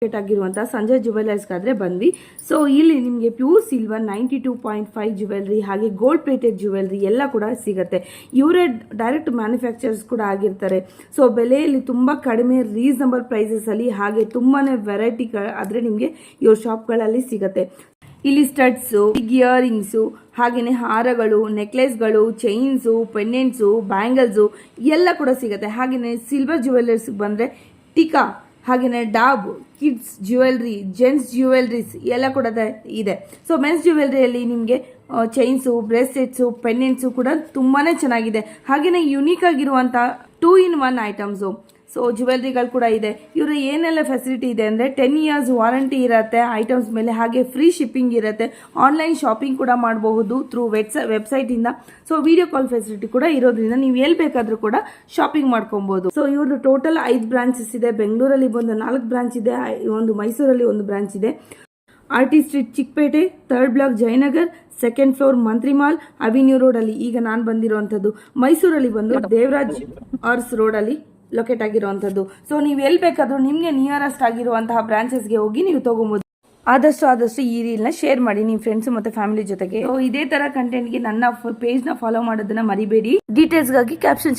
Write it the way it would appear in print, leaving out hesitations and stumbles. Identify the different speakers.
Speaker 1: Locate ಆಗಿರುವಂತಹ ಸಂಜಯ್ ಜುವೆಲರ್ಸ್ಗಾದ್ರೆ ಬಂದ್ವಿ. So ಇಲ್ಲಿ ನಿಮಗೆ ಪ್ಯೂರ್ ಸಿಲ್ವರ್ 92.5 ಜ್ಯುವೆಲ್ರಿ ಹಾಗೆ ಗೋಲ್ಡ್ ಪ್ಲೇಟೆಡ್ ಜ್ಯುವೆಲ್ರಿ ಎಲ್ಲ ಕೂಡ ಸಿಗುತ್ತೆ. ಇವರೇ ಡೈರೆಕ್ಟ್ ಮ್ಯಾನುಫ್ಯಾಕ್ಚರ್ಸ್ ಕೂಡ ಆಗಿರ್ತಾರೆ. ಸೊ ಬೆಲೆಯಲ್ಲಿ ತುಂಬ ಕಡಿಮೆ ರೀಸನಬಲ್ ಪ್ರೈಸಸ್ ಅಲ್ಲಿ ಹಾಗೆ ತುಂಬಾನೇ ವೆರೈಟಿ ಆದ್ರೆ ನಿಮಗೆ ಇವ್ರ ಶಾಪ್ಗಳಲ್ಲಿ ಸಿಗುತ್ತೆ. ಇಲ್ಲಿ ಸ್ಟಡ್ಸು, ಇಯರಿಂಗ್ಸು, ಹಾಗೆಯೇ ಹಾರಗಳು, ನೆಕ್ಲೆಸ್ಗಳು, ಚೈನ್ಸು, ಪೆಂಡೆಂಟ್ಸು, ಬ್ಯಾಂಗಲ್ಸು ಎಲ್ಲ ಕೂಡ ಸಿಗುತ್ತೆ. ಹಾಗೆಯೇ ಸಿಲ್ವರ್ ಜ್ಯುವೆಲರ್ಸ್ ಬಂದರೆ ಟಿಕಾ, ಹಾಗೆಯೇ ಡಾಬ್, ಕಿಡ್ಸ್ ಜ್ಯುವೆಲ್ರಿ, ಜೆಂಟ್ಸ್ ಜ್ಯುವೆಲ್ರೀಸ್ ಎಲ್ಲ ಕೂಡ ಇದೆ. ಸೊ ಮೆನ್ಸ್ ಜ್ಯುವೆಲ್ರಿಯಲ್ಲಿ ನಿಮಗೆ ಚೈನ್ಸು, ಬ್ರೇಸ್ಲೆಟ್ಸು, ಪೆಂಡೆಂಟ್ಸು ಕೂಡ ತುಂಬಾ ಚೆನ್ನಾಗಿದೆ. ಹಾಗೆಯೇ ಯುನೀಕ್ ಆಗಿರುವಂಥ 2-in-1 ಐಟಮ್ಸು, ಸೊ ಜ್ಯುವೆಲ್ರಿಗಳು ಕೂಡ ಇದೆ. ಇವರು ಏನೆಲ್ಲ ಫೆಸಿಲಿಟಿ ಇದೆ ಅಂದರೆ 10 years ವಾರಂಟಿ ಇರುತ್ತೆ ಐಟಮ್ಸ್ ಮೇಲೆ, ಹಾಗೆ ಫ್ರೀ ಶಿಪ್ಪಿಂಗ್ ಇರುತ್ತೆ. ಆನ್ಲೈನ್ ಶಾಪಿಂಗ್ ಕೂಡ ಮಾಡಬಹುದು ಥ್ರೂ ವೆಬ್ಸೈಟಿಂದ. ಸೊ ವಿಡಿಯೋ ಕಾಲ್ ಫೆಸಿಲಿಟಿ ಕೂಡ ಇರೋದ್ರಿಂದ ನೀವು ಎಲ್ಲಿ ಬೇಕಾದರೂ ಕೂಡ ಶಾಪಿಂಗ್ ಮಾಡ್ಕೊಬಹುದು. ಸೊ ಇವ್ರದ್ದು ಟೋಟಲ್ 5 ಬ್ರಾಂಚಸ್ ಇದೆ. ಬೆಂಗಳೂರಲ್ಲಿ ಒಂದು 4 ಬ್ರಾಂಚ್ ಇದೆ, ಒಂದು ಮೈಸೂರಲ್ಲಿ 1 ಬ್ರಾಂಚ್ ಇದೆ. RT street Chikkapete, 3rd block Jayanagar, 2nd floor Mantri Mall, avenue ರೋಡಲ್ಲಿ ಈಗ ನಾನು ಬಂದಿರುವಂಥದ್ದು. ಮೈಸೂರಲ್ಲಿ ಬಂದು ದೇವರಾಜ್ ಆರ್ಸ್ ರೋಡಲ್ಲಿ ಲೊಕೇಟ್ ಆಗಿರುವಂಥದ್ದು. ಸೊ ನೀವು ಎಲ್ಲಿ ಬೇಕಾದರೂ ನಿಮಗೆ ನಿಯರೆಸ್ಟ್ ಆಗಿರುವಂತಹ ಬ್ರಾಂಚಸ್ಗೆ ಹೋಗಿ ನೀವು ತಗೊಬೋದು. ಆದಷ್ಟು ಈ ರೀಲ್ನ ಶೇರ್ ಮಾಡಿ ನಿಮ್ಮ ಫ್ರೆಂಡ್ಸ್ ಮತ್ತು ಫ್ಯಾಮಿಲಿ ಜೊತೆಗೆ. ಇದೇ ತರ ಕಂಟೆಂಟ್ಗೆ ನನ್ನ ಪೇಜ್ನ ಫಾಲೋ ಮಾಡೋದನ್ನ ಮರಿಬೇಡಿ. ಡೀಟೇಲ್ಸ್ಗಾಗಿ ಕ್ಯಾಪ್ಷನ್